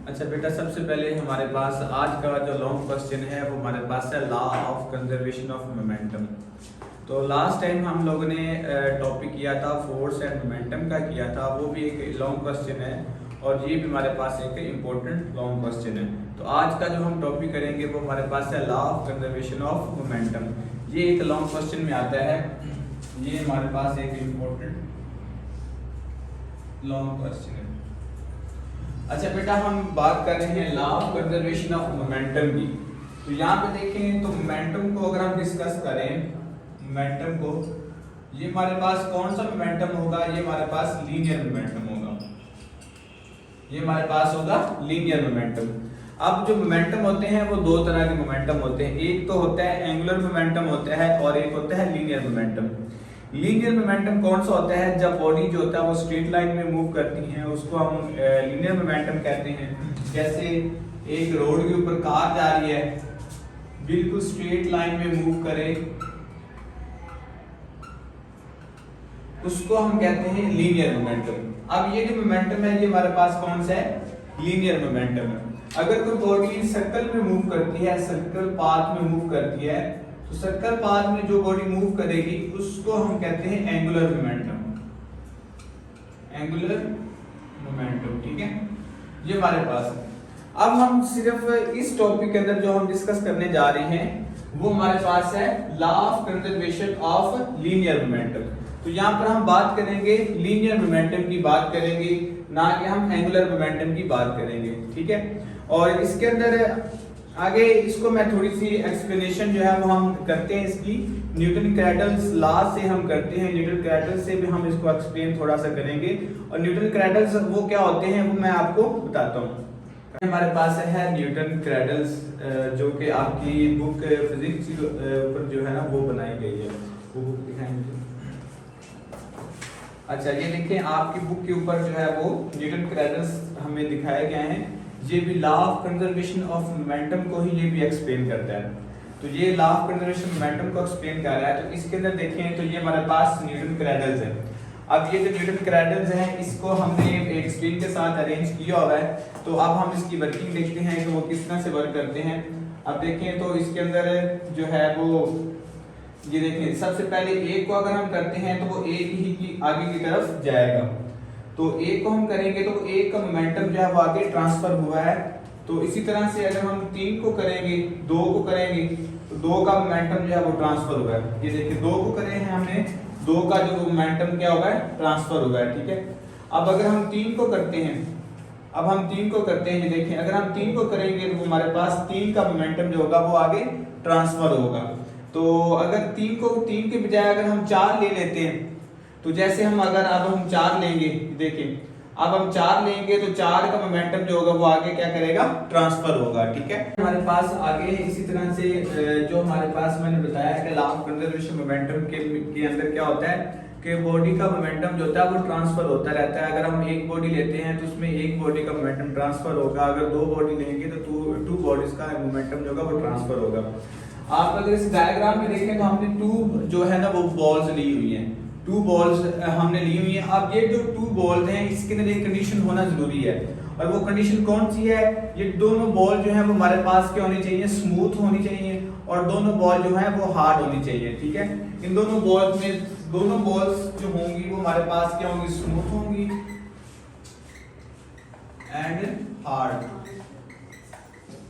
अच्छा बेटा, सबसे पहले हमारे पास आज का जो लॉन्ग क्वेश्चन है वो हमारे पास है law of conservation of momentum. तो लास्ट टाइम हम लोगों ने टॉपिक किया था फोर्स एंड मोमेंटम का किया था, वो भी एक लॉन्ग क्वेश्चन है और ये भी हमारे पास एक इम्पोर्टेंट लॉन्ग क्वेश्चन है। तो आज का जो हम टॉपिक करेंगे वो हमारे पास है law of conservation of momentum. ये एक लॉन्ग क्वेश्चन में आता है, ये हमारे पास एक इम्पोर्टेंट लॉन्ग क्वेश्चन है। अच्छा बेटा, हम बात कर रहे हैं law of conservation of momentum की। तो यहाँ पे देखें तो मोमेंटम को अगर हम डिस्कस करें, मोमेंटम को, ये हमारे पास कौन सा मोमेंटम होगा? ये हमारे पास लीनियर मोमेंटम होगा। ये हमारे पास होगा लीनियर मोमेंटम। अब जो मोमेंटम होते हैं वो दो तरह के मोमेंटम होते हैं, एक तो होता है एंगुलर मोमेंटम होता है और एक होता है लीनियर मोमेंटम। लीनियर मोमेंटम कौन सा होता है? जब बॉडी जो होता है वो स्ट्रेट लाइन में मूव करती है, उसको हम लीनियर मोमेंटम कहते हैं। जैसे एक रोड के ऊपर कार जा रही है, बिल्कुल स्ट्रेट लाइन में मूव करे, उसको हम कहते हैं लीनियर मोमेंटम। अब ये जो मोमेंटम है ये हमारे पास कौन सा है? लीनियर मोमेंटम है। अगर कोई बॉडी सर्कल में मूव करती है, सर्कल पाथ में मूव करती है, तो सर्कल पाथ में जो बॉडी मूव करेगी उसको हम कहते हैं एंगुलर मोमेंटम। एंगुलर मोमेंटम, ठीक है, ये हमारे पास है। अब हम सिर्फ इस टॉपिक के अंदर जो हम डिस्कस करने जा रहे हैं वो हमारे पास है law of conservation of linear momentum. तो यहाँ पर हम बात करेंगे लीनियर मोमेंटम की बात करेंगे, ना कि हम एंगुलर मोमेंटम की बात करेंगे, ठीक है। और इसके अंदर आगे इसको मैं थोड़ी सी एक्सप्लेनेशन जो है वो हम करते हैं इसकी, न्यूटन क्रैडल्स लॉ से हम करते हैं, न्यूटन क्रैडल्स से भी हम इसको एक्सप्लेन थोड़ा सा करेंगे। और न्यूटन क्रैडल्स वो क्या होते हैं वो मैं आपको बताता हूँ। हमारे पास है न्यूटन क्रैडल्स, जो कि आपकी बुक फिजिक्स पर जो है ना वो बनाई गई है, वो बुक दिखाएंगे। अच्छा, ये देखें आपकी बुक के ऊपर जो है वो न्यूटन क्रैडल्स हमें दिखाए गए हैं। ये भी law of conservation of momentum को ही ये भी एक्सप्लेन करता है। तो ये लॉ ऑफ कंजर्वेशन मोमेंटम को एक्सप्लेन कर रहा है। तो इसके अंदर देखें तो ये हमारे पास न्यूटन क्रैडल्स है। अब ये जो न्यूटन क्रैडल्स हैं इसको हमने एक स्क्रीन के साथ अरेंज किया हुआ है। तो अब हम इसकी वर्किंग देखते हैं कि वो किस तरह से वर्क करते हैं। अब देखें तो इसके अंदर जो है वो ये देखें, सबसे पहले एक को अगर हम करते हैं तो वो एक ही की आगे की तरफ जाएगा। तो एक को हम करेंगे तो एक का मोमेंटम जो है वो आगे ट्रांसफर हुआ है। तो इसी तरह से अगर हम तीन को करेंगे, दो को करेंगे तो दो का मोमेंटम जो है वो ट्रांसफर हुआ है। ये देखिए, दो को करे हैं हमने, दो का जो मोमेंटम क्या होगा है? ट्रांसफर हुआ है, ठीक है। अब अगर हम तीन को करते हैं, अब हम तीन को करते हैं, ये देखें अगर हम तीन को करेंगे तो हमारे पास तीन का मोमेंटम जो होगा वो आगे ट्रांसफर होगा। तो अगर तीन के बजाय अगर हम चार ले लेते हैं, तो जैसे हम अगर अब हम चार लेंगे, देखिए अब हम चार लेंगे तो चार का मोमेंटम जो होगा वो आगे क्या करेगा? ट्रांसफर होगा, ठीक है। हमारे पास आगे इसी तरह से जो हमारे पास मैंने बताया कि लॉ ऑफ कंजर्वेशन मोमेंटम के अंदर क्या होता है कि बॉडी का मोमेंटम जो होता है वो ट्रांसफर होता रहता है। अगर हम एक बॉडी लेते हैं तो उसमें एक बॉडी का मोमेंटम ट्रांसफर होगा, अगर दो बॉडी लेंगे तो टू बॉडीज का मोमेंटम जो होगा वो ट्रांसफर होगा। आप अगर इस डायग्राम में देखें तो हमने टू जो है ना वो बॉल्स ली हुई हैं, टू बॉल्स हमने ली हुई है। अब ये जो टू बॉल्स हैं इसके अंदर एक कंडीशन होना जरूरी है, और वो कंडीशन कौन सी है? ये दोनों बॉल जो है वो हमारे पास क्या होनी चाहिए? स्मूथ होनी चाहिए, और दोनों बॉल जो है वो हार्ड होनी चाहिए, ठीक है। इन दोनों बॉल्स में, दोनों बॉल्स जो होंगी वो हमारे पास क्या होंगी? स्मूथ होंगी एंड हार्ड,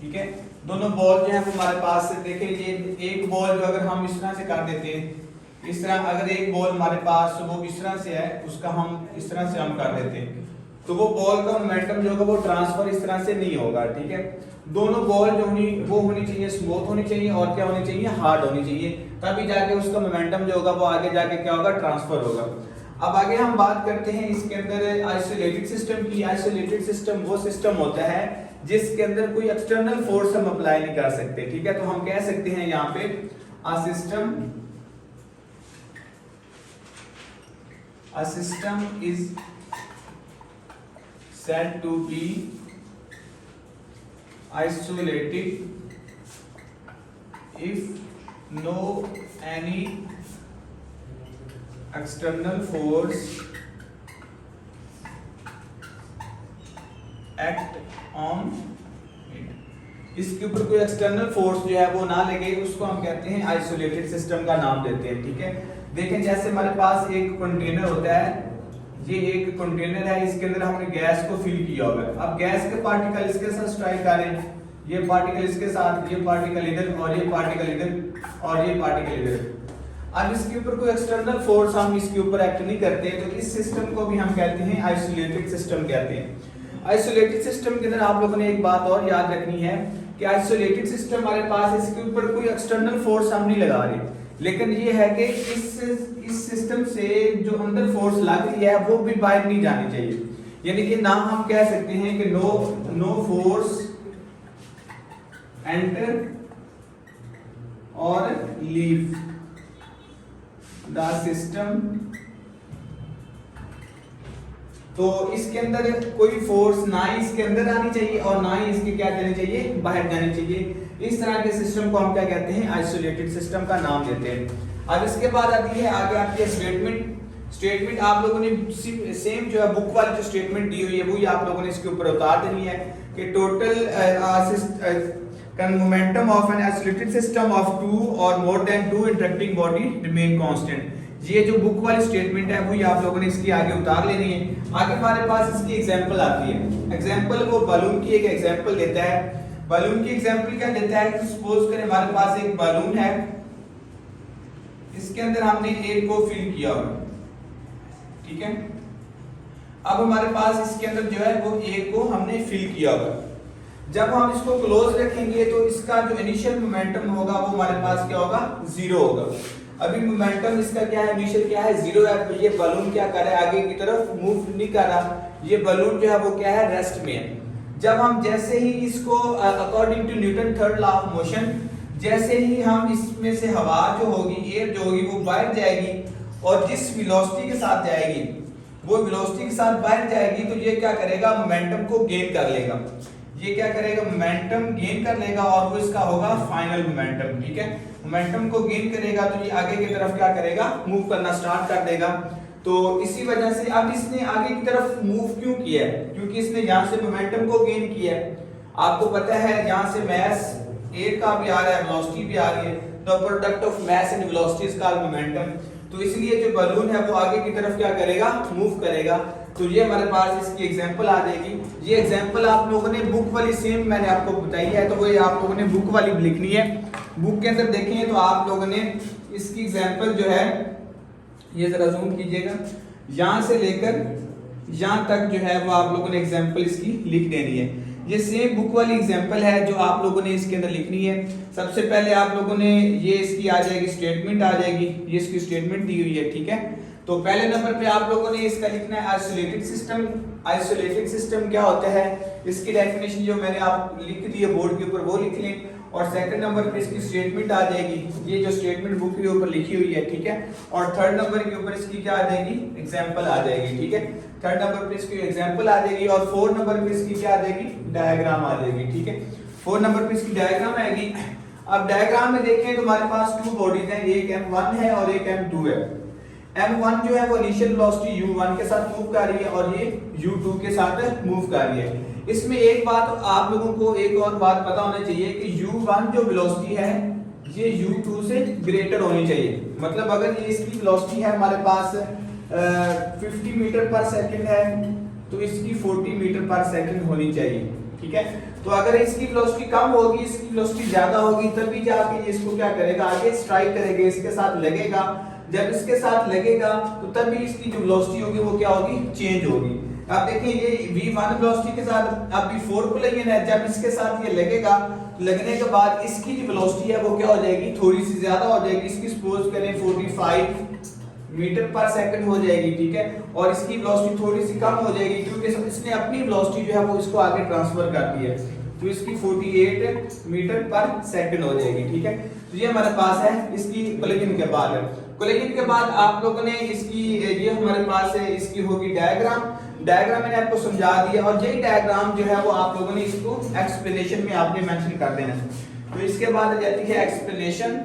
ठीक है। दोनों बॉल जो है वो हमारे पास, देखिए ये एक बॉल जो अगर हम इस तरह से कर देते हैं, इस तरह अगर एक बॉल हमारे पास वो इस तरह से है, उसका हम इस तरह से हम कर देते हैं, तो वो बॉल का मोमेंटम जो होगा वो ट्रांसफर इस तरह से नहीं होगा, ठीक है। दोनों बॉल जो होनी चाहिए स्मूथ होनी चाहिए, और क्या होनी चाहिए? हार्ड होनी चाहिए, तभी जाके उसका मोमेंटम जो होगा वो आगे जाके क्या होगा? ट्रांसफर होगा। अब आगे हम बात करते हैं इसके अंदर आइसोलेटेड सिस्टम की। आइसोलेटेड सिस्टम वो सिस्टम होता है जिसके अंदर कोई एक्सटर्नल फोर्स हम अप्लाई नहीं कर सकते, ठीक है। तो हम कह सकते हैं यहाँ पे a system is said to be isolated if no any external force act on इसके ऊपर कोई एक्सटर्नल फोर्स जो है वो ना लगे, उसको हम कहते हैं आइसोलेटेड सिस्टम का नाम देते हैं। ठीक है, देखें जैसे हमारे पास एक कंटेनर होता है, ये एक कंटेनर है, इसके अंदर हमने गैस को फिल किया हुआ है। अब गैस के पार्टिकल इसके साथ स्ट्राइक कर रहे हैं, ये पार्टिकल इसके साथ, ये पार्टिकल इधर और ये पार्टिकल इधर और ये पार्टिकल इधर। अब इसके ऊपर कोई एक्सटर्नल फोर्स हम इसके ऊपर एक्ट नहीं करते, तो इस सिस्टम को भी हम कहते हैं आइसोलेटेड सिस्टम कहते हैं। आइसोलेटेड सिस्टम के अंदर आप लोगों ने एक बात और याद रखनी है कि आइसोलेटेड सिस्टम हमारे पास, इसके ऊपर कोई एक्सटर्नल फोर्स हम नहीं लगा रहे, लेकिन ये है कि इस सिस्टम से जो अंदर फोर्स लग रही है वो भी बाहर नहीं जानी चाहिए। यानी कि ना हम कह सकते हैं कि नो फोर्स एंटर और लीव द सिस्टम, तो इसके अंदर कोई फोर्स ना ही इसके अंदर आनी चाहिए और ना ही इसके क्या जानी चाहिए, बाहर जानी चाहिए। इस तरह के सिस्टम को हम क्या कहते हैं, आइसोलेटेड सिस्टम का नाम देते हैं। अब इसके बाद आती है आगे आपकी स्टेटमेंट आप लोगों ने सेम जो है बुक वाली जो स्टेटमेंट दी हुई है वो आप लोगों ने इसके ऊपर उतार देनी है कि total momentum of an isolated system of 2 और more than 2 interacting body remain constant. ये जो बुक वाली स्टेटमेंट है वो आप लोगों ने इसकी आगे उतार लेनी है। आगे हमारे पास इसकी एग्जांपल आती है। एग्जांपल वो बलून की एक एग्जांपल देता है। बलून की एग्जांपल क्या देता है कि सपोज करें हमारे पास एक बलून है, इसके अंदर हमने एयर को फिल किया हुआ, ठीक है। अब हमारे पास इसके अंदर जो है वो एयर को हमने फिल किया हुआ। जब हम इसको क्लोज रखेंगे तो इसका जो इनिशियल मोमेंटम होगा वो हमारे पास क्या होगा, जीरो होगा। अभी मोमेंटम इसका क्या है, इनिशियल क्या है, जीरो है। तो ये बलून क्या कर रहा है, आगे की तरफ मूव नहीं कर रहा, ये बलून जो है वो क्या है, रेस्ट में है। जब हम जैसे ही इसको according to Newton third law of motion, जैसे ही हम इसमें से हवा जो होगी, एयर जो होगी वो बाहर जाएगी और जिस वेलोसिटी के साथ जाएगी वो वेलोसिटी के साथ बाहर जाएगी, तो ये क्या करेगा, मोमेंटम को गेन कर लेगा। ये क्या करेगा, मोमेंटम गेन कर लेगा और वो इसका होगा फाइनल मोमेंटम, ठीक है। मोमेंटम को गेन करेगा तो ये आगे की तरफ क्या करेगा, मूव करना स्टार्ट कर देगा। तो इसी वजह से अब इसने आगे की तरफ मूव क्यों किया है, क्योंकि इसने यहाँ से मोमेंटम को गेन किया है। आपको पता है यहाँ से मैस एयर का भी आ रहा है, वेलोसिटी भी आ रही है, तो product of mass and velocity is called momentum. तो इसलिए जो बलून है वो आगे की तरफ क्या करेगा, मूव करेगा। तो ये हमारे पास इसकी एग्जांपल आ जाएगी। ये एग्जांपल आप लोगों ने बुक वाली सेम मैंने आपको बताई है, तो वो आप लोगों ने बुक वाली लिखनी है। बुक के अंदर देखेंगे तो आप लोगों ने इसकी एग्जांपल जो है, ये जरा जूम कीजिएगा, यहाँ से लेकर यहाँ तक जो है वो आप लोगों ने एग्जांपल इसकी लिख देनी है। ये सेम बुक वाली एग्जांपल है जो आप लोगों ने इसके अंदर लिखनी है। सबसे पहले आप लोगों ने ये इसकी आ जाएगी स्टेटमेंट आ जाएगी, ये इसकी स्टेटमेंट दी हुई है, ठीक है। तो पहले नंबर पे आप लोगों ने इसका लिखना है आइसोलेटेड सिस्टम। आइसोलेटेड सिस्टम क्या होता है, इसकी डेफिनेशन जो मैंने आप लिख दी है बोर्ड के ऊपर वो लिख लें। और सेकंड नंबर पे इसकी स्टेटमेंट आ जाएगी, ये जो स्टेटमेंट बुक के ऊपर लिखी हुई है, ठीक है। और थर्ड नंबर के ऊपर इसकी क्या आ जाएगी, एग्जांपल आ जाएगी, ठीक है। थर्ड नंबर पे इसकी एग्जांपल आ जाएगी और फोर्थ नंबर पे इसकी क्या आ जाएगी, डायग्राम आ जाएगी, ठीक है। फोर्थ नंबर पे इसकी डायग्राम आएगी। अब डायग्राम में देखें तो हमारे पास 2 बॉडीज हैं, एक m1 है और एक m2 है। m1 जो है वो इनिशियल वेलोसिटी u1 के साथ मूव कर रही है और ये u2 के साथ मूव कर रही है। इसमें एक बात आप लोगों को एक और बात पता होना चाहिए कि u1 जो वेलोसिटी है ये u2 से ग्रेटर होनी चाहिए। मतलब अगर ये इसकी वेलोसिटी है हमारे पास 50 मीटर पर सेकंड है तो इसकी 40 मीटर पर सेकंड होनी चाहिए, ठीक है। तो अगर इसकी वेलोसिटी कम होगी, इसकी वेलोसिटी ज्यादा होगी, तभी जाके ये इसको क्या करेगा, आगे स्ट्राइक करेगा, इसके साथ लगेगा। जब इसके साथ लगेगा तो तभी इसकी जो वेलोसिटी होगी वो क्या होगी, चेंज होगी। आप देखिए ये v1 वेलोसिटी के साथ अब v4 को लेंगे ना, जब इसके साथ ये लगेगा, लगने के बाद इसकी जो वेलोसिटी है वो क्या हो जाएगी, थोड़ी सी ज्यादा हो जाएगी। इसकी सपोज करें 45 मीटर पर सेकंड हो जाएगी, ठीक है। और इसकी वेलोसिटी थोड़ी सी कम हो जाएगी क्योंकि इसने अपनी वेलोसिटी जो है वो इसको आगे ट्रांसफर कर दी है, तो इसकी 48 मीटर पर सेकंड हो जाएगी, ठीक है। तो ये हमारे पास है इसकी कोलिजन के बाद है। कोलिजन के बाद आप लोगों ने इसकी ये हमारे पास है, इसकी होगी डायग्राम। डायग्राम मैंने आपको समझा दिया और यही डायग्राम जो है वो आप लोगों ने इसको एक्सप्लेनेशन में आपने मेंशन कर देना है। तो इसके बाद आ जाती है एक्सप्लेनेशन।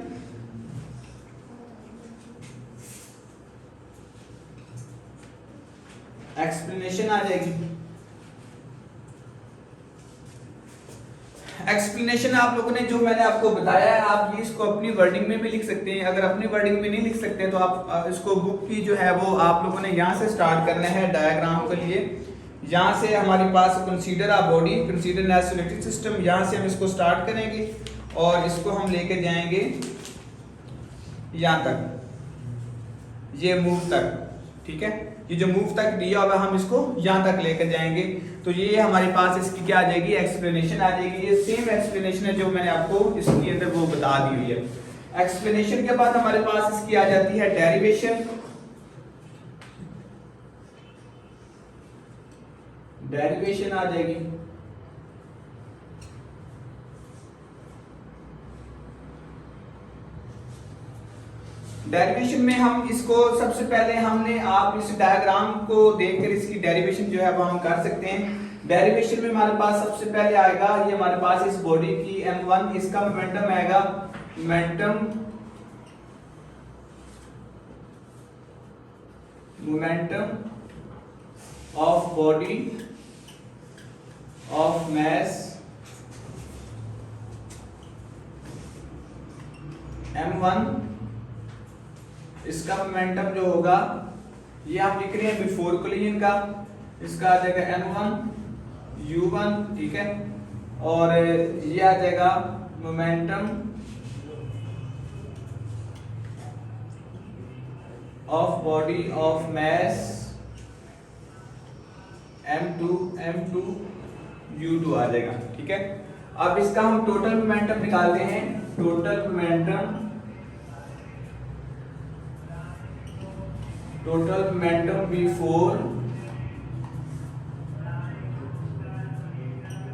एक्सप्लेनेशन आ जाएगी। एक्सप्लेनेशन आप लोगों ने जो मैंने आपको बताया है, आप ये इसको अपनी वर्डिंग में भी लिख सकते हैं। अगर अपनी वर्डिंग में नहीं लिख सकते तो आप इसको बुक की जो है वो आप लोगों ने यहाँ से स्टार्ट करना है डायग्राम के लिए। यहाँ से हमारे पास consider a body, consider natural system, यहाँ से हम इसको स्टार्ट करेंगे और इसको हम लेके जाएंगे यहाँ तक, ये मूव तक, ठीक है। ये जो मूव तक दिया हुआ हम इसको यहाँ तक लेकर जाएंगे, तो ये हमारे पास इसकी क्या आ जाएगी, एक्सप्लेनेशन आ जाएगी। ये सेम एक्सप्लेनेशन है जो मैंने आपको इसके अंदर वो बता दी हुई है। एक्सप्लेनेशन के बाद हमारे पास इसकी आ जाती है डेरिवेशन। डेरिवेशन आ जाएगी। डेरिवेशन में हम इसको सबसे पहले हमने आप इस डायग्राम को देखकर इसकी डेरिवेशन जो है वो हम कर सकते हैं। डेरिवेशन में हमारे पास सबसे पहले आएगा, ये हमारे पास इस बॉडी की m1, इसका मोमेंटम आएगा, momentum of body of mass m1, इसका मोमेंटम जो होगा ये आप लिख रहे हैं बिफोर कोलिजन का, इसका आ जाएगा n1 u1, ठीक है। और ये आ जाएगा momentum of body of mass m2 u2 आ जाएगा, ठीक है। अब इसका हम टोटल मोमेंटम निकालते हैं। Total momentum before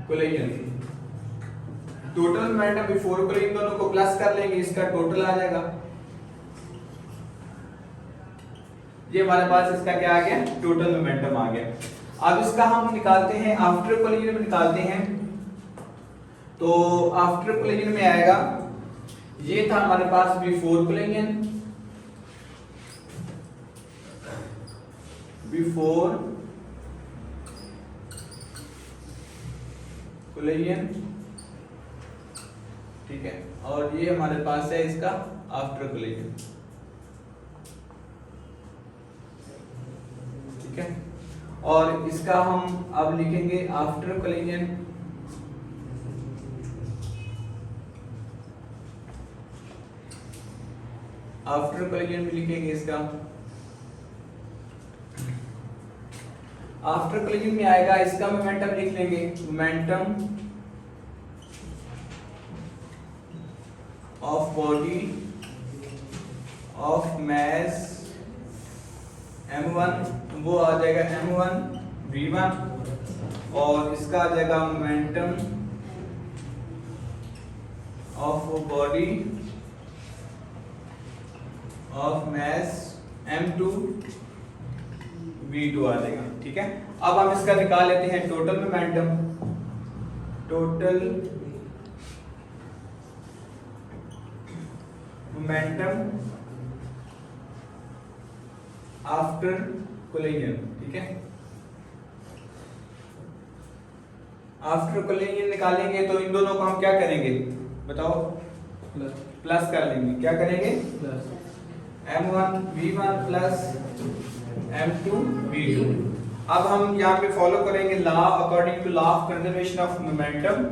collision, total momentum before collision दोनों को प्लस कर लेंगे, इसका टोटल आ जाएगा। ये हमारे पास इसका क्या आ गया, टोटल मोमेंटम आ गया। अब इसका हम निकालते हैं आफ्टर कोलिजन में निकालते हैं। तो आफ्टर कोलिजन में आएगा, ये था हमारे पास बिफोर कोलिजन, बिफोर कोलिजन, ठीक है। और ये हमारे पास है इसका आफ्टर कोलिजन, ठीक है। और इसका हम अब लिखेंगे आफ्टर कोलिजन, आफ्टर कोलिजन भी लिखेंगे इसका। आफ्टर कोलिजन में आएगा, इसका मोमेंटम लिख लेंगे, momentum of body of mass m1, वो आ जाएगा m1 v1, और इसका आ जाएगा momentum of body of mass m2 v2 आ जाएगा, ठीक है। अब हम इसका निकाल लेते हैं total momentum. Total momentum after collision, ठीक है। आफ्टर कोलिजन निकालेंगे तो इन दोनों को हम क्या करेंगे बताओ, प्लस कर लेंगे। क्या करेंगे, m1 v1 plus m2 v2। अब हम यहाँ पे फॉलो करेंगे law, according to law of conservation of momentum.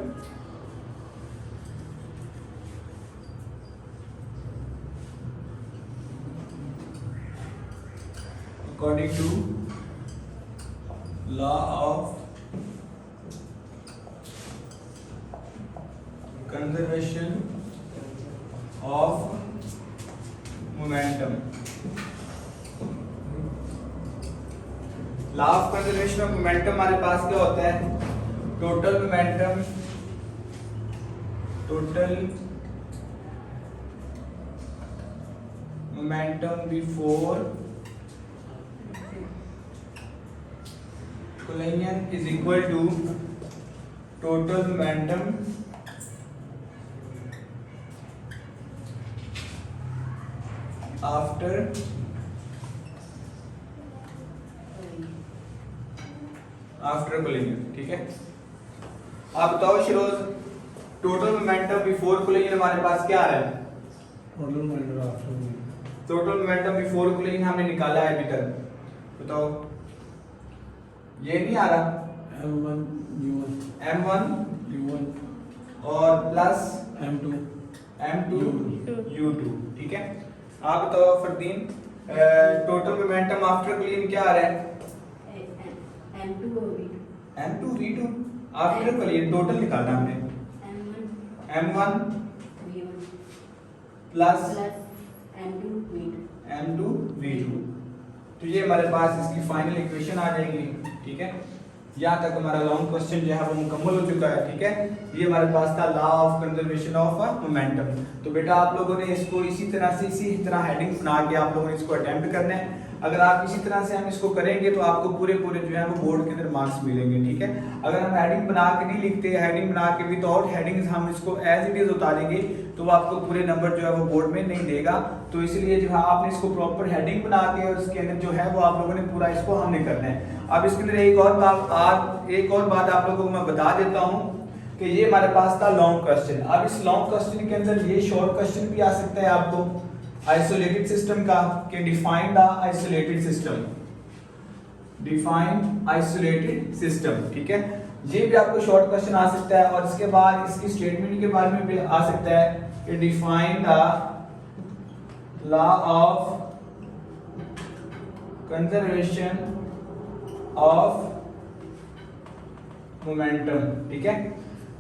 According to law of conservation of momentum, law of conservation of momentum हमारे पास क्या होता है, total momentum, total momentum before collision is equal to total momentum after collision, ठीक है। आप बताओ Shiroz, total momentum before collision हमारे पास क्या आ रहा है? टोटल मोमेंटम बिफोर कोलिजन हमने निकाला है अभी तक, बताओ। ये नहीं आ रहा, m1 m1 u1 और प्लस m2 u2, ठीक है। आप बताओ Fardeen, total momentum after collision क्या आ रहा है? m2 v2 after collision total निकालना हमने, m1 प्लस m2 v2। तो ये हमारे पास इसकी फाइनल इक्वेशन आ जाएगी, ठीक है। यहाँ तक हमारा लॉन्ग क्वेश्चन जो है वो मुकम्मल हो चुका है, ठीक है। ये हमारे पास था law of conservation of momentum. तो बेटा आप लोगों ने इसको इसी तरह हेडिंग बना के आप लोगों ने इसको अटेम्प्ट करना है। अगर आप इसी तरह से हम इसको करेंगे तो आपको पूरे जो है वो बोर्ड के अंदर मार्क्स मिलेंगे, ठीक है। अगर हम हेडिंग बना के नहीं लिखते, हेडिंग बना के विदाउट हेडिंग्स हम इसको एज इट इज उतारेंगे तो वो आपको पूरे नंबर जो है वो बोर्ड में नहीं देगा। तो इसलिए जो है आपने इसको प्रॉपर हेडिंग बना के और इसके अंदर जो है वो आप लोगों ने पूरा इसको हमने करना है। अब इसके अंदर एक और बात आप लोगों को मैं बता देता हूँ कि ये हमारे पास था लॉन्ग क्वेश्चन। अब इस लॉन्ग क्वेश्चन के अंदर ये शॉर्ट क्वेश्चन भी आ सकता है आपको आइसोलेटेड सिस्टम का, कि define the isolated system, define isolated system, ठीक है। ये भी आपको शॉर्ट क्वेश्चन आ सकता है। और इसके बाद इसकी स्टेटमेंट के बारे में भी आ सकता है कि define the law of conservation of momentum, ठीक है।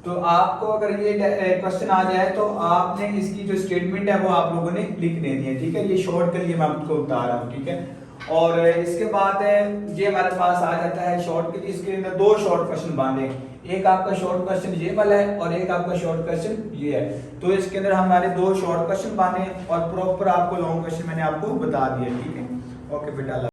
तो आपको अगर ये क्वेश्चन आ जाए तो आपने इसकी जो स्टेटमेंट है वो आप लोगों ने लिख देनी है, ठीक है। ये शॉर्ट के लिए मैं आपको बता रहा हूँ, ठीक है। और इसके बाद ये हमारे पास आ जाता है शॉर्ट के, इसके अंदर दो शॉर्ट क्वेश्चन बांधे, एक आपका शॉर्ट क्वेश्चन ये वाला है और एक आपका शॉर्ट क्वेश्चन ये है। तो इसके अंदर हमारे दो शॉर्ट क्वेश्चन बांधे और प्रॉपर आपको लॉन्ग क्वेश्चन मैंने आपको बता दिया, ठीक है। ओके बेटा।